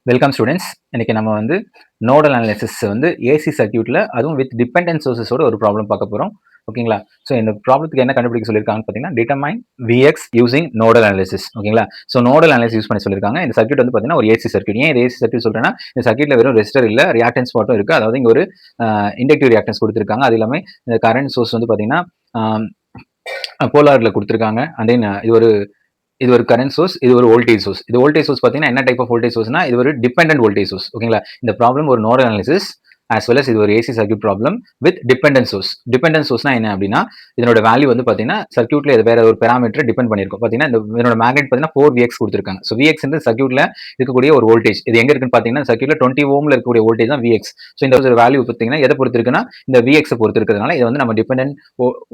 Welcome students. இன்னைக்கு நம்ம வந்து நோடல் அனாலிசிஸ் வந்து ஏசி சர்க்யூட்ல அதுவும் வித் டிபெண்டன்ட் சோர்சஸோட ஒரு ப்ராப்ளம் பார்க்க போறோம். ஓகேங்களா? ஸோ இந்த ப்ராப்ளத்துக்கு என்ன கண்டுபிடிக்க சொல்லியிருக்காங்கன்னு பார்த்தீங்கன்னா, determine VX using nodal analysis. ஓகேங்களா? ஸோ நோடல் அனாலிசிஸ் யூஸ் பண்ணி சொல்லியிருக்காங்க. இந்த சர்க்யூட் வந்து பார்த்தீங்கன்னா ஒரு ஏசி சர்க்யூட். ஏன் இது ஏசி சர்க்யூட் சொல்றேன்னா, இந்த சர்க்யூட்ல வெறும் ரெசிஸ்டர் இல்ல, ரியாக்டன்ஸ் மட்டும் இருக்கு. அதாவது இங்க ஒரு இண்டக்டிவ் ரியாக்டன்ஸ் கொடுத்துருக்காங்க. அது இல்லாம இந்த கரண்ட் சோர்ஸ் வந்து பார்த்தீங்கன்னா போலார்ல கொடுத்துருக்காங்க. அண்ட் தென் இது ஒரு கரண்ட் சோர்ஸ், இது ஒரு வோல்டேஜ் சோர்ஸ். இது வோல்டேஜ் சோர்ஸ் பார்த்தீங்கன்னா என்ன டைப் ஆஃப் வோல்டேஜ் சோர்ஸ்னா, இது ஒரு டிபெண்டன்ட் வோல்டேஜ் சோர்ஸ். ஓகேங்களா? இந்த ப்ராப்ளம் ஒரு nodal analysis as well as இது ஒரு AC circuit problem with dependent source. Dependent சோர்ஸ்னா என்ன அப்படின்னா, இதனோட வேல்யூ வந்து பார்த்தீங்கன்னா சர்க்யூட்ல இது வேற ஒரு பெராமீட்டர் டிபெண்ட் பண்ணிருக்கும். பார்த்தீங்கன்னா இதனோட மேக்னெட் பார்த்தீங்கன்னா 4Vx கொடுத்துருக்காங்க. ஸோ Vx வந்து சர்க்யூட்ல இருக்கக்கூடிய ஒரு வோல்டேஜ். இது எங்க இருக்குன்னு பார்த்தீங்கன்னா சர்க்யூட்ல 20 ஓம்ல இருக்கக்கூடிய வோல்டேஜ் தான் Vx. ஸோ இந்த ஒரு வேல்யூ பார்த்தீங்கன்னா எதை பொறுத்து இருக்குன்னா, இந்த Vx பொறுத்து இருக்கிறதுனால இதை வந்து நம்ம டிபெண்டன்ட்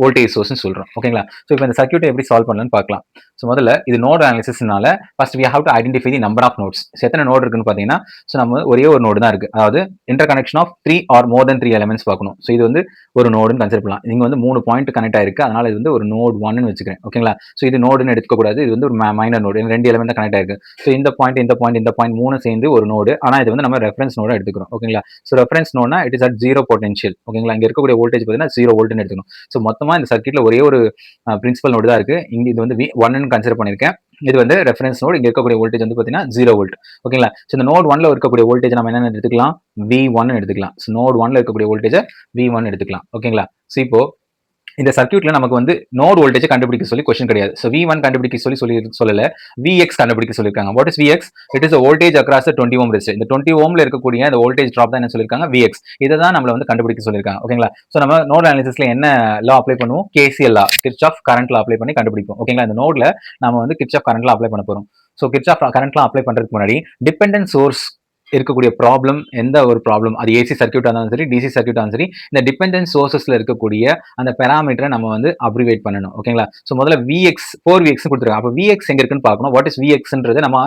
வோல்டேஜ் சோர்ஸ்னு சொல்றோம். ஓகேங்களா? ஸோ இப்போ இந்த சர்க்யூட்டை எப்படி சால்வ் பண்ணலாம்னு பார்க்கலாம். ஸோ முதல்ல இது நோட் அனாலிசிஸ்னால first we have to identify the number of nodes. எத்தனை நோட் இருக்குன்னு பார்த்தீங்கன்னா, ஸோ நம்ம ஒரே ஒரு நோடு தான் இருக்கு. அதாவது interconnection of 3 or more than 3 elements பார்க்கணும். ஸோ இது வந்து ஒரு நோடுன்னு கன்சிடர் பண்ணலாம். இங்க வந்து 3 பாயிண்ட் கனெக்ட் ஆயிருக்கு. அதனால இது வந்து ஒரு நோட் 1ன்னு வச்சுக்கிறேன். ஓகேங்களா? ஸோ இது நோடுன்னு எடுத்துக்க கூடாது. இது வந்து ஒரு மைனர் நோடு. 2 எலிமெண்ட் தான் கனெக்ட் ஆயிருக்கு. ஸோ இந்த பாயிண்ட் 3 சேர்ந்து ஒரு நோடு. ஆனா இது வந்து நம்ம ரெஃபரன்ஸ் நோட எடுத்துக்கிறோம். ஓகேங்களா? ஸோ ரெஃபரன்ஸ் நோட்னா இட் இஸ் அட் 0 பொட்டன்ஷியல். ஓகேங்களா? இங்க இருக்கக்கூடிய வோல்டேஜ் பார்த்தீங்கன்னா 0 வோல்ட்னு எடுத்துக்கணும். ஸோ மொத்தமா இந்த சர்க்யூட்ல ஒரே ஒரு பிரின்சிபல் நோடு தான் இருக்கு. இங்க இது வந்து V1ன்னு கன்சிடர் பண்ணிருக்கேன். இது வந்து ரெஃபரன்ஸ் நோட். இங்க இருக்கக்கூடிய வோல்டேஜ் வந்து பாத்தீங்கன்னா 0 வோல்ட். ஓகேங்களா? சோ இந்த நோட் 1ல இருக்கக்கூடிய வோல்டேஜ் நம்ம என்ன எடுத்துக்கலாம்? V1 எடுத்துக்கலாம். சோ நோட் 1ல இருக்கக்கூடிய வோல்டேஜ் V1 எடுத்துக்கலாம். ஓகேங்களா? சோ இப்போ இந்த சர்க்யூட்ல நமக்கு வந்து நோட் வோல்டேஜ் கண்டுபிடிக்க சொல்லி क्वेश्चन கிடையாது. சோ V1 கண்டுபிடிக்க சொல்லல. Vx கண்டுபிடிக்க சொல்லிருக்காங்க. What is Vx? It is a voltage across the 20 ohm resistor. இந்த 20 ohmல இருக்கக்கூடிய அந்த வோல்டேஜ் டிராப் தான் என்ன சொல்லிருக்காங்க? Vx. இத தான் நம்மள வந்து கண்டுபிடிக்க சொல்லிருக்காங்க. ஓகேங்களா? சோ நம்ம நோட் அனாலிசிஸ்ல என்ன லா அப்ளை பண்ணுவோம்? KCL லா, கிர்ச்சாஃப் கரண்ட் லா அப்ளை பண்ணி கண்டுபிடிப்போம். ஓகேங்களா? இந்த நோட்ல நாம வந்து கிர்ச்சாஃப் கரண்ட் லா அப்ளை பண்ண போறோம். So Kirchhoff current law apply பண்றதுக்கு முன்னாடி டிபெண்டன்ட் சோர்ஸ் இருக்கக்கூடிய ப்ராப்ளம், எந்த ஒரு ப்ராப்ளம், அது ஏசி சர்க்யூட்டா இருந்தாலும் சரி, டிசி சர்க்யூட்டா இருந்தாலும் சரி, இந்த டிபெண்டன்ட் சோர்சஸ்ல இருக்கக்கூடிய அந்த பெராமீட்டரை நம்ம வந்து அப்ரிவேட் பண்ணணும். ஓகேங்களா? ஸோ முதல்ல Vx 4Vx கொடுத்துருக்காங்க. அப்போ Vx எங்க இருக்குன்னு பார்க்கணும். வாட் இஸ் Vxன்றது நம்ம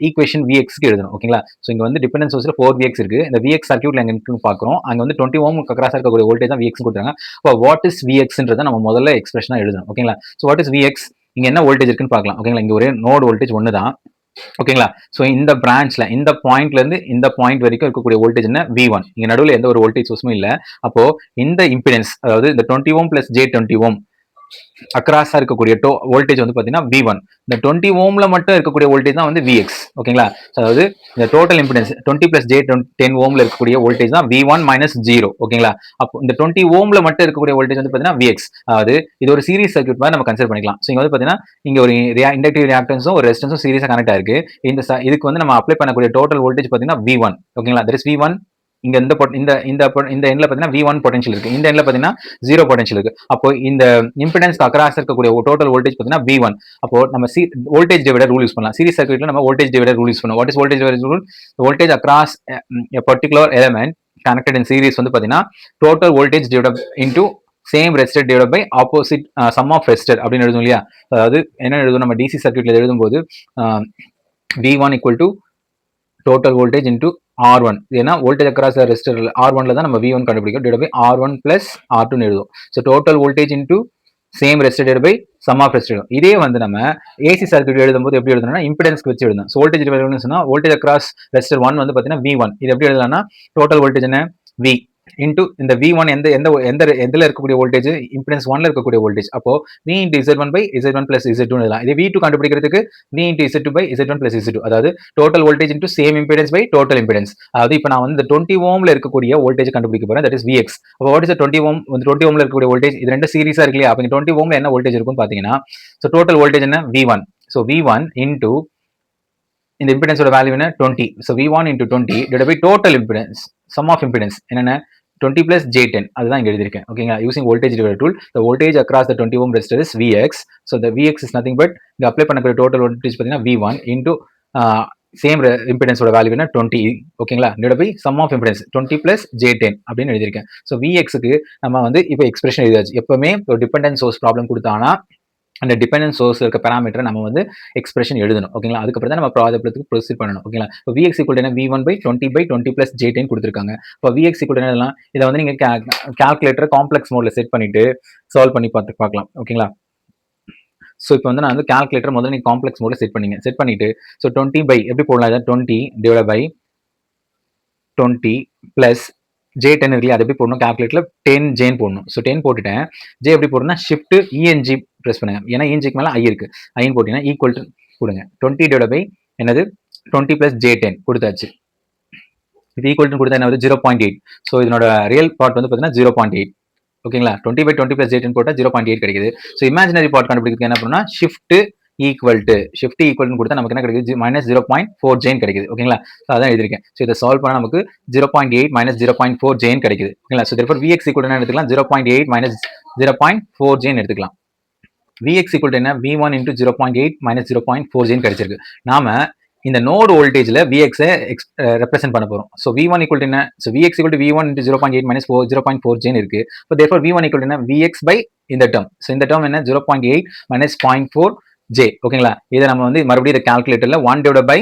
ஈக்குவேஷன் Vxக்கு எழுதணும். ஓகேங்களா? ஸோ இங்க வந்து டிபெண்டன்ட் சோர்ஸ்ல 4Vx இருக்கு. இந்த Vx சர்க்யூட்ல எங்க இருக்குன்னு பார்க்குறோம். அங்க வந்து 20 ஓம் அக்ராஸ் இருக்கக்கூடிய வோல்டேஜ் தான் Vx கொடுத்துருக்காங்க. இப்போ வாட் இஸ் Vxன்றதை நம்ம முதல்ல எக்ஸ்பிரஷனா எழுதணும். ஓகேங்களா? So what is Vx? இங்க என்ன வோல்டேஜ் இருக்குன்னு பார்க்கலாம். ஓகேங்களா? இங்க ஒரே நோட் வோல்டேஜ் ஒன்று தான். ஓகேங்களா? சோ இந்த பிரான்ச்ல இந்த பாயிண்ட்ல இருந்து இந்த பாயிண்ட் வரைக்கும் இருக்கக்கூடிய வோல்டேஜ் என்ன? V1. இங்க நடுவுல எந்த ஒரு வோல்டேஜ் சோர்ஸும் இல்ல. அப்போ இந்த இம்பிடன்ஸ், அதாவது இந்த 20 ஓம் பிளஸ் J20 ஓம் அக்ராஸா இருக்கக்கூடிய வோல்டேஜ் வந்து பாத்தீங்கன்னா V1. இந்த 20 ஓம்ல மட்டும் இருக்கக்கூடிய வோல்டேஜ் தான் வந்து Vx. ஓகேங்களா? அதாவது இந்த டோட்டல் இம்பிடன்ஸ் 20 பிளஸ் J10 ஓம்ல இருக்கக்கூடிய வோல்டேஜ் தான் V1 மைனஸ் 0. ஓகேங்களா? அப்போ இந்த 20 ஓம்ல மட்டும் இருக்கக்கூடிய வோல்டேஜ் வந்து பாத்தீங்கன்னா Vx. அதாவது இது ஒரு சீரிஸ் சர்க்யூட் மாதிரி நம்ம கன்சிடர் பண்ணிக்கலாம். ஸோ இங்க வந்து பாத்தீங்கன்னா இங்க ஒரு இண்டக்டிவ் ரியாக்டன்ஸும் ஒரு ரெசிஸ்டன்ஸும் சீரிஸா கனெக்ட் ஆயிருக்கு. இதுக்கு வந்து நம்ம அப்ளை பண்ணக்கூடிய டோட்டல் வோல்டேஜ் பாத்தீங்கன்னா V1. ஓகேங்களா? That is V1. இங்க இந்த எண்ட்ல பாத்தீங்கன்னா V1 பொட்டன்ஷியல் இருக்கு. இந்த எண்ட்ல பாத்தீங்கன்னா 0 பொட்டன்ஷியல் இருக்கு. அப்போ இந்த இம்பிடன்ஸ் அக்ராஸ் இருக்கக்கூடிய டோட்டல் வோல்டேஜ் பாத்தீங்கன்னா V1. அப்போ நம்ம வோல்டேஜ் டிவைடர் ரூல் யூஸ் பண்ணலாம். சீரிஸ் சர்க்யூட்ல நம்ம வோல்டேஜ் டிவைடர் ரூல் யூஸ் பண்ணுவோம். What is voltage divider rule? Voltage across a particular element connected in series வந்து பாத்தீங்கன்னா total voltage divided into same resistor divide by opposite sum of resistor அப்படின்னு எழுதும் இல்லையா? அதாவது என்ன எழுதும்? நம்ம டிசி சர்க்யூட்ல எழுதும்போது V1 equal to total voltage into R1. ஏன்னா வோல்டேஜ் அக்ராஸ் ரெசிஸ்டர் R1ல தான் நம்ம V1 கண்டுபிடிக்கும். Divide by R1 plus R2 எழுதும். So total voltage into same resistor by sum of resistor. இதே வந்து நம்ம ஏசி சர்க்யூட் எழுதும்போது எப்படி எழுதணும்னா இம்பிடன்ஸ்க்கு வச்சு எழுதணும். ஸோ வோல்டேஜ் டிவைட் சொன்னா வோல்டேஜ் அக்ராஸ் ரெசிஸ்டர் 1 வந்து பாத்தீங்கன்னா V1. இது எப்படி எழுதலாம்னா டோட்டல் வோல்டேஜ் என்ன? V இன்டூ இந்த V1 எதுல இருக்கக்கூடிய வோல்டேஜ்? இம்பிடன்ஸ் 1ல இருக்கக்கூடிய வோல்டேஜ். அப்போ V into Z1 by Z1 plus Z2 எழுதலாம். இதே V2 கண்டுபிடிக்கிறதுக்கு V into Z2 by Z1 plus Z2. அதாவது total voltage into same impedance by total impedance. அதாவது இப்போ நான் வந்து 20 ஓம்ல இருக்கக்கூடிய வோல்டேஜ் கண்டுபிடிக்க போறேன். That is Vx. அப்போ வாட் இஸ் 20 ஓம்? 20 ஓம்ல இருக்கக்கூடிய வோல்டேஜ் இது ரெண்டு சீரிஸா இருக்கு இல்லையா? அப்போ 20 ஓம்ல என்ன வோல்டேஜ் இருக்கும்னு பாத்தீங்கன்னா, ஸோ டோட்டல் வோல்டேஜ் என்ன? V1. ஸோ V1 இன்டூ இந்த இம்பிடன்ஸோட வேல்யூ என்ன? 20. So V1 into 20 divide by total impedance sum of impedance என்னென்ன? 20 plus J10. அதுதான் இங்க எழுதியிருக்கேன். ஓகேங்களா? Using voltage divider tool. the voltage across the 20 ohm resistor is Vx. so the Vx is nothing but இங்க apply பண்ணக்கூடிய total voltage பாத்தீங்கன்னா V1 into same இம்பிடன்ஸோட value என்ன? 20. ஓகேங்களா? Divide by sum of impedance 20 plus J10 அப்படின்னு எழுதியிருக்கேன். So Vxக்கு நம்ம வந்து இப்போ எக்ஸ்பிரஷன் எழுதியாச்சு. எப்பவுமே ஒரு டிபெண்டன்ட் சோர்ஸ் ப்ராப்ளம் கொடுத்தானா அந்த டிபெண்டன்ட் சோர்ஸ் இருக்க பேராமீட்டர் நம்ம வந்து எக்ஸ்பிரஷன் எழுதணும். ஓகேங்களா? அதுக்கப்புறம் தான் நம்ம ப்ராப்ளத்துக்கு ப்ரொசீட் பண்ணணும். ஓகேங்களா? இப்போ Vx ஈக்குவல் என்ன? V1 பை 20 plus J10 கொடுத்துருக்காங்க. இப்போ Vx ஈக்குவல் என்ன? இதை வந்து நீங்க கால்குலேட்டர் காம்ப்ளெக்ஸ் மோட்ல செட் பண்ணிட்டு சால்வ் பண்ணி பார்க்கலாம். ஓகேங்களா? ஸோ இப்போ வந்து நான் வந்து கால்குலேட்டர் முதல்ல நீங்கள் காம்ப்ளெக்ஸ் மோடில் செட் பண்ணிங்க. செட் பண்ணிவிட்டு ஸோ 20 பை எப்படி போடலாம்? இதை 20 டிவைட் பை 20 ப்ளஸ் J10 இருக்கு இல்லையா? அது எப்படி போடணும்? கால்குலேட்டரில் 10 ஜேன்னு போடணும். ஸோ 10 போட்டுட்டேன். ஜே எப்படி போடணும்னா ஷிஃப்ட் இஎன்ஜி ப்ரெஸ் பண்ணுங்க. ஏன்னா இஎன்ஜிக்கு மேலே ஐ இருக்கு. ஐன்னு போட்டீங்கன்னா ஈக்குவல் டு கொடுங்க. 20 டிவைட் பை என்னது 20 ப்ளஸ் J10 கொடுத்தாச்சு. இது ஈக்குவல் டு கொடுத்தா என்ன வந்து 0.8. ஸோ இதனோட ரியல் பார்ட் வந்து பார்த்தீங்கன்னா 0.8. ஓகேங்களா? 20 பை 20 ப்ளஸ் J10 போட்டால் 0.8 கிடைக்குது. ஸோ இமேஜினரி பார்ட் கண்டுபிடிக்கிறதுக்கு என்ன பண்ணணும்னா ஷிஃப்ட் ஈக்குவல்னு கொடுத்தா நமக்கு என்ன கிடைக்குது? மைனஸ் 0.4 ஜேன் கிடைக்குது. ஓகேங்களா? ஸோ அதான் எழுதிருக்கேன். ஸோ இதை சால்வ் பண்ணால் நமக்கு 0.8 மைனஸ் 0.4 ஜேன் கிடைக்குது. ஓகேங்களா? ஸோ therefore Vx ஈக்குவல் என்ன எடுத்துக்கலாம்? 0.8 மைனஸ் 0.4 ஜேன் எடுத்துக்கலாம். Vx ஈக்குவல் என்ன? V1 into 0.8 மைனஸ் 0.4 ஜேன் கிடைச்சிருக்கு. நாம இந்த நோடு வோல்டேஜ்ல Vx ரெப்ரசென்ட் பண்ண போறோம். ஸோ V1 ஈக்குவல் என்ன? So Vx equal to V1 into 0.8 minus 0.4 ஜேன் இருக்கு. ஸோ therefore V1 ஈக்குவல் என்ன? Vx பை இந்த டேர்ம். ஸோ இந்த டேர்ம் என்ன? 0.8 மைனஸ் 0.4 ஜே. ஓகேங்களா? இதை நம்ம வந்து மறுபடியும் இந்த கால்குலேட்டர்ல 1 டிவைட் பை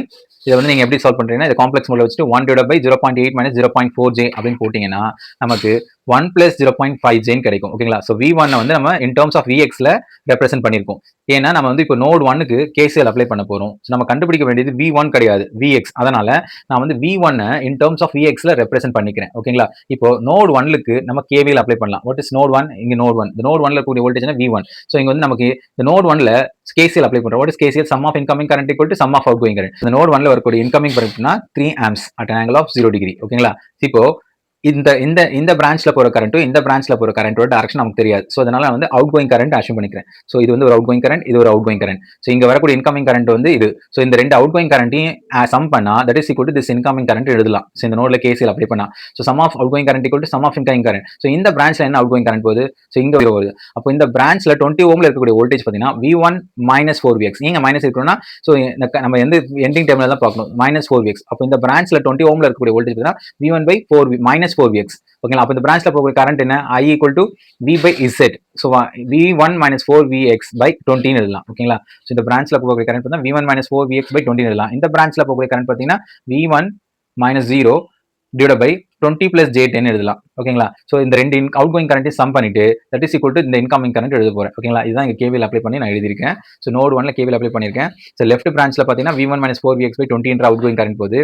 இதை வந்து நீங்க எப்படி சால்வ் பண்றீங்கன்னா இந்த காம்ப்ளெக்ஸ் மோட்ல வச்சுட்டு 1 டிவைட் பை 0.8 மைனஸ் 0.4 ஜே அப்படின்னு போட்டீங்கன்னா நமக்கு 1 பிளஸ் 0.5 ஜேன் கிடைக்கும். ஓகேங்களா? ஸோ V1 வந்து நம்ம இன் டர்ம்ஸ் ஆஃப் Vxல ரெப்ரசென்ட் பண்ணியிருக்கோம். ஏன்னா நம்ம வந்து இப்போ நோட் 1க்கு KCL அப்ளை பண்ண போறோம். ஸோ நம்ம கண்டுபிடிக்க வேண்டியது V1 கிடையாது, Vx. அதனால நான் வந்து V1 இன் டர்ம்ஸ் ஆஃப் Vxல ரெப்ரசென்ட் பண்ணிக்கிறேன். ஓகேங்களா? இப்போ நோட் 1க்கு நம்ம KVL அப்ளை பண்ணலாம். What is node 1? இங்க நோட் 1. இந்த நோட் 1ல இருக்கக்கூடிய வோல்டேஜ்னா V1. ஸோ இங்க வந்து நமக்கு இந்த நோட் 1ல KCL அப்ளை பண்றோம். What is KCL? Sum of incoming current equal to sum of out going current. இந்த நோட் 1ல வரக்கூடிய இன்கமிங் கரண்ட்னா 3 amps at an angle of 0 degree. ஓகேங்களா? இப்போ இந்த இந்த இந்த பிரான்ச்ல போற கரண்ட்டும் இந்த பிரான்ச்ல போற கரண்டோட டைரக்ஷன் நமக்கு தெரியாது. ஸோ அதனால நான் வந்து அவுட் கோயிங் கரண்ட் அஷ்யூம் பண்ணிக்கிறேன். ஸோ இது வந்து ஒரு அவுட் கோயிங் கரண்ட், இது ஒரு அவுட் கோயிங் கரண்ட். ஸோ இங்க வரக்கூடிய இன்கமிங் கரண்ட் வந்து இது. ஸோ இந்த ரெண்டு அவுட் கோயிங் கரண்ட்டையும் சம் பண்ணா that is equal to this incoming current எழுதலாம். ஸோ இந்த நோட்ல KCL அப்ளை பண்ணா so sum of out going current equal to sum of incoming current. So இந்த பிரான்ச்ல என்ன அவுட் கோயிங் கரண்ட் போகுது? ஸோ இங்க வருது. அப்போ இந்த பிரான்ச்ல 20 ஓம்ல இருக்கக்கூடிய வோல்டேஜ் பார்த்தீங்கன்னா V1 மைனஸ் 4Vx. நீங்க மைனஸ் இருக்கணும்னா ஸோ நம்ம எந்த எண்டிங் டெர்மினல் தான் பார்க்கணும். Minus 4Vx. அப்போ இந்த பிரான்ச்ல 20 ஓம்ல இருக்கக்கூடிய வோல்டேஜ் பார்த்தீங்கன்னா V1 பை 4 மைனஸ் 4Vx. ஓகேங்களா? அப்போ இந்த பிரான்ச்ல போகக்கூடிய கரண்ட் என்ன? I equal to V by Z. So V1 minus 4Vx by 20 எழுதலாம். ஓகேங்களா? ஸோ இந்த பிரான்ச்ல போகக்கூடிய கரண்ட் பார்த்தீங்கன்னா V1 மைனஸ் 4Vx பை 20 எழுதலாம். இந்த பிரான்ச்ல போகக்கூடிய கரண்ட் பார்த்தீங்கன்னா V1 minus 0 divide by 20 plus J10 எழுதலாம். ஓகேங்களா? ஸோ இந்த ரெண்டு அவுட் கோயிங் கரண்ட்டையும் சம் பண்ணிட்டு தட் இஸ் ஈக்குவல் டு இந்த இன்கமிங் கரண்ட் எழுத போறேன். ஓகேங்களா? இதுதான் இங்க KVL அப்ளை பண்ணி நான் எழுதியிருக்கேன். ஸோ நோட் 1ல KVL அப்ளை பண்ணியிருக்கேன். ஸோ லெஃப்ட் பிரான்ச்ல பார்த்தீங்கன்னா V1 மைனஸ் 4Vx பை 20 என்ற அவுட் கோயிங் கரண்ட் போகுது.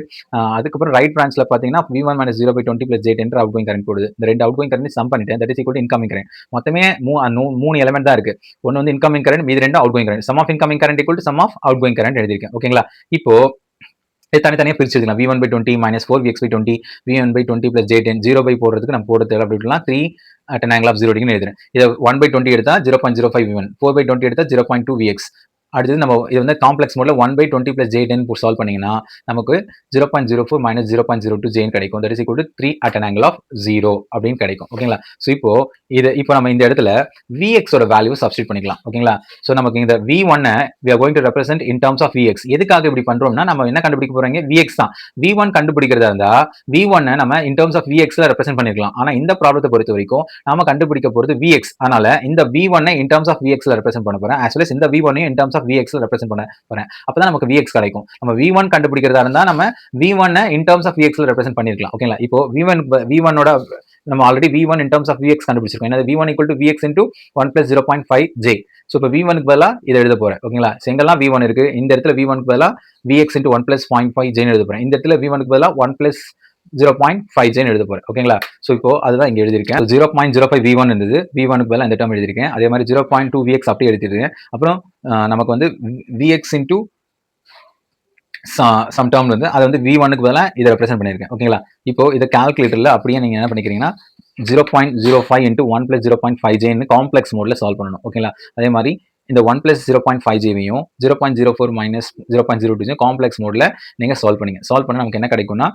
அதுக்கப்புறம் ரைட் பிரான்ச்ல பார்த்தீங்கன்னா V1 minus 0 by 20 plus J10 என்ற அவுட் கோயிங் கரண்ட் போகுது. இந்த ரெண்டு அவுட் கோயிங் கரண்ட் சம் பண்ணிட்டேன். That is equal to incoming current. மொத்தமே 3 எலிமெண்ட் தான் இருக்கு. ஒன்னு வந்து இன்கமிங் கரண்ட், மீதி ரெண்டு out going current. Sum of incoming current equal to sum of out going current எழுதியிருக்கேன். ஓகேங்களா? இப்போ தனித்தனியாக பிரிச்சுக்கலாம். V1 by 20 minus 4Vx by 20 V1 by 20 plus J10 0 by போடுறதுக்கு நம்ம போட தேவை அப்படின்னா 3 at an angle of 0 degree எழுதுறேன். இதை 1 பை 20 எடுத்தா 0.05 V1, 4 பை 20 எடுத்தா 0.2 Vx. அடுத்தது நம்ம இது வந்து காம்ப்ளெக்ஸ் மோட்ல 1 பை 20 பிளஸ் J10 சால்வ் பண்ணீங்கன்னா நமக்கு 0.04 மைனஸ் 0.02 ஜேன் கிடைக்கும். That is equal to 3 at an angle of 0 அப்படின்னு கிடைக்கும். ஓகேங்களா? ஸோ இப்போ நம்ம இந்த இடத்துல Vx ஓட வேல்யூ சப்ஸ்டிட் பண்ணிக்கலாம். ஓகேங்களா? ஸோ நமக்கு இந்த V1 we are going to represent in terms of Vx. எதுக்காக இப்படி பண்றோம்னா நம்ம என்ன கண்டுபிடிக்க போறோங்க? Vx தான். V1 கண்டுபிடிக்கிறதா இருந்தா V1 நம்ம in terms of Vx ல ரெப்ரசென்ட் பண்ணிருக்கலாம். ஆனா இந்த ப்ராப்ளத்தை பொறுத்த வரைக்கும் நாம கண்டுபிடிக்க போறது Vx. அதனால இந்த V1 in terms of Vx ல ரெப்ரசென்ட் பண்ண போறேன். as well as இந்த V1 in terms of Vx ல ரெப்ரசென்ட் பண்ண போறேன். அப்பதான் நமக்கு Vx கிடைக்கும். நம்ம V1 கண்டுபிடிக்கிறதா இருந்தா நம்ம V1 in terms of Vx ல ரெப்ரசென்ட் பண்ணிருக்கலாம். ஓகேங்களா? இப்போ V1 ஓட நம்ம already V1 in terms of Vx கண்டுபிடிச்சிருக்கோம். என்னது? V1 equal to Vx into 1 plus 0.5 J. So இப்போ V1 க்கு பதிலா இதை எழுத போறேன். ஓகேங்களா? எங்கெல்லாம் V1 இருக்கு இந்த இடத்துல V1 க்கு பதிலா Vx into 1 plus 0.5 J எழுத போறேன். இந்த இடத்துல V1 க்கு பதிலா 1 plus 0.5 ஜேன் எழுத போறேன். ஓகேங்களா? ஸோ இப்போ அதுதான் இங்க எழுதியிருக்கேன். 0.05 V1 இருந்தது. V1 க்கு பதிலா இந்த டேர்ம் எழுதியிருக்கேன். அதே மாதிரி 0.2 Vx அப்படியே எழுதிருக்கேன். அப்புறம் நமக்கு வந்து Vx into சம் டேர்ம் வந்து அதை வந்து V1 க்கு பதிலா இதை ரெப்ரசென்ட் பண்ணியிருக்கேன். ஓகேங்களா? இப்போ இதை கால்குலேட்டர்ல அப்படியே நீங்க என்ன பண்ணிக்கிறீங்கன்னா 0.05 into 1 plus 0.5 ஜேன்னு காம்ப்ளெக்ஸ் மோட்ல சால்வ் பண்ணணும். ஓகேங்களா? அதே மாதிரி இந்த 1 plus 0.5 ஜேவையும் 0.04 மைனஸ் 0.02 காம்ப்ளெக்ஸ் மோட்ல நீங்க சால்வ் பண்ணீங்க. சால்வ் பண்ணா நமக்கு என்ன கிடைக்கும்னா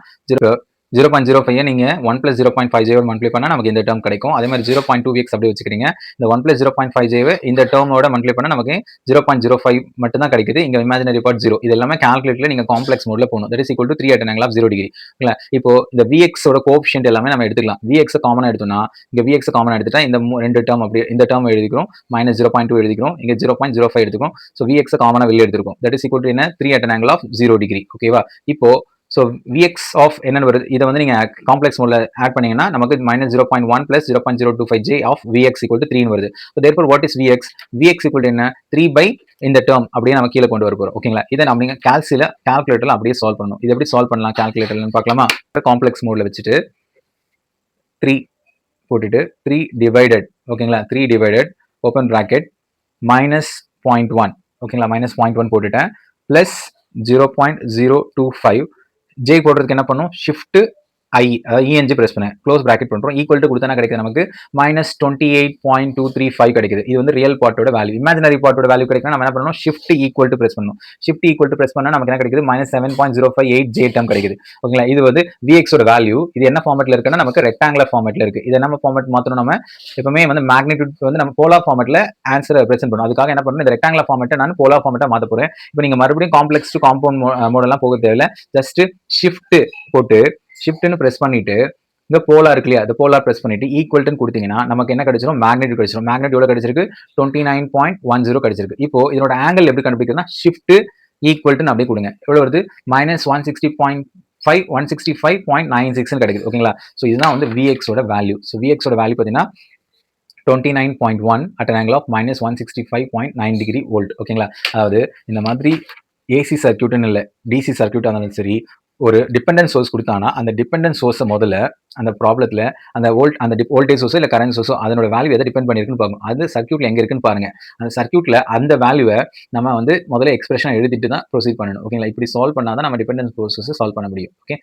0.05 நீங்க 1 plus 0.5 ஜே மல்டிப்ளை பண்ணா நமக்கு இந்த டேர்ம் கிடைக்கும். அதே மாதிரி 0.2 Vx அப்படியே வச்சுக்கிறீங்க. இந்த 1 plus 0.5 ஜேவை இந்த டேர்மோட மல்டிப்ளை பண்ணா நமக்கு 0.05 மட்டும் தான் கிடைக்குது. இங்க இமேஜினரி பார்ட் 0. இது எல்லாமே கால்குலேட்டர்ல நீங்க காம்ப்ளெக்ஸ் மோட்ல போகணும். That is equal to 3 at an angle of 0 degree. ஓகேங்களா? இப்போ இந்த Vx ஓட கோஎஃபிஷியன்ட் எல்லாமே நம்ம எடுத்துக்கலாம். Vx காமனா எடுத்தோம்னா இங்க Vx காமனா எடுத்துட்டா இந்த ரெண்டு டேர்ம் அப்படியே இந்த டேர்ம் எழுதிக்கிறோம். மைனஸ் 0.2 எழுதிக்கிறோம். இங்க 0.05 எடுத்துக்கிறோம். ஸோ Vx காமனா வெளியே எடுத்துருக்கோம். தட் இஸ் ஈக்குவல் டு என்ன? 3 at an angle of 0 degree. ஓகேவா? இப்போ ஸோ விஎக்ஸ் ஆஃப் என்னன்னு வருது, இதை வந்து நீங்கள் காம்ப்ளெக்ஸ் மோடில் ஆட் பண்ணீங்கன்னா நமக்கு -0.1 + 0.025 j of V X equal to 3 வருது. So therefore what is V X? V X equal to என்ன? 3 பை இந்த டேர்ம் அப்படியே நம்ம கீழே கொண்டு வர போகிறோம். ஓகேங்களா? இதை நம்ம நீங்கள் கால்குலேட்டரில் அப்படியே சால்வ் பண்ணணும். இது எப்படி சால்வ் பண்ணலாம் கால்குலேட்டர்னு பார்க்கலாமா? காம்ப்ளெக்ஸ் மோடில் வச்சுட்டு 3 போட்டுட்டு 3 டிவைடட், ஓகேங்களா? 3 டிவைடட் ஓப்பன் ப்ராக்கெட் -0.1, ஓகேங்களா? -0.1 போட்டுட்டேன் ப்ளஸ் 0.025 ஜே போடுறதுக்கு என்ன பண்ணும்? ஷிஃப்ட் ஐ, இஎன்ஜி பிரஸ் பண்ணேன், க்ளோஸ் பிராக்கெட் பண்றோம், ஈக்குவல் டு கொடுத்தா கிடைக்குது நமக்கு -28.235 கிடைக்குது. இது வந்து ரியல் பார்ட்டோட வேல்யூ. இமேஜினரி பார்ட்டோட வேல்யூ கிடைக்கணும் நம்ம என்ன பண்ணணும்? ஷிஃப்ட் ஈக்குவல் டு பிரஸ் பண்ணணும். ஷிஃப்ட் ஈக்குவல் டு பிரஸ் பண்ணா நமக்கு என்ன கிடைக்குது? -7.058 ஜே டேர்ம் கிடைக்குது. ஓகேங்களா? இது வந்து விஎக்ஸ் ஓட வேல்யூ. இது என்ன ஃபார்மேட்ல இருக்குன்னா நமக்கு ரெக்டாங்குலர் ஃபார்மேட்ல இருக்கு. இது என்ன ஃபார்மேட் மாத்தணும்? நம்ம எப்பவுமே வந்து மேக்னிட்யூட் வந்து நம்ம போலார் ஃபார்மேட்ல ஆன்சரை பிரசன்ட் பண்ணணும். அதுக்காக என்ன பண்ணணும்? இந்த ரெக்டாங்குலர் ஃபார்மேட்டை நான் போலார் ஃபார்மேட்டா மாத்த போறேன். இப்போ நீங்க மறுபடியும் காம்ப்ளெக்ஸ் டு காம்பவுண்ட் மோடெல்லாம் போக தேவையில்ல. ஜஸ்ட் ஷிஃப்ட் போட்டு ஷிஃப்ட்னு பிரஸ் பண்ணிட்டு இந்த போலார் இருக்கு இல்லையா, இந்த போலார் பிரஸ் பண்ணிட்டு ஈக்குவல்ட்டுன்னு கொடுத்தீங்கன்னா நமக்கு என்ன கிடைச்சிரும்? மேக்னெட் கிடைச்சிரும். மேக்னெட் எவ்வளவு கிடைச்சிருக்கு? 29.10 கிடைச்சிருக்கு. இப்போ இதோட ஆங்கிள் எப்படி கண்டுபிடிக்கிறதுனா ஷிஃப்ட் ஈக்குவல்ட்டுன்னு அப்படியே கொடுங்க. எவ்வளவு வருது? -165.96 கிடைக்குது. ஓகேங்களா? ஸோ இதுதான் வந்து விஎக்ஸ் ஓட வேல்யூ. ஸோ விஎக்ஸ் ஓட வேல்யூ பார்த்தீங்கன்னா 29.1 at an angle of -165.9 degree volt. ஓகேங்களா? அதாவது இந்த மாதிரி ஏசி சர்க்யூட்னு இல்லை, டிசி சர்க்யூட்டாக இருந்தாலும் சரி, ஒரு டிபெண்டன்ட் சோர்ஸ் கொடுத்தாங்கன்னா அந்த டிபெண்டன்ட் சோர்ஸை முதல்ல அந்த ப்ராப்ளத்தில் அந்த வோல்டேஜ் சோர்ஸோ இல்லை கரண்ட் சோர்ஸோ அதனோட வேல்யூ எதை டிபெண்ட் பண்ணியிருக்குன்னு பார்க்கணும். அது சர்க்யூட்ல எங்கே இருக்குன்னு பாருங்க. அந்த சர்க்யூட்ல அந்த வேல்யூவை நம்ம வந்து முதல்ல எக்ஸ்பிரஷன் எழுதிட்டு தான் ப்ரொசீட் பண்ணணும். ஓகேங்களா? இப்படி சால்வ் பண்ணாதான் நம்ம டிபெண்டன்ட் சோர்ஸஸ் சால்வ் பண்ண முடியும். ஓகே.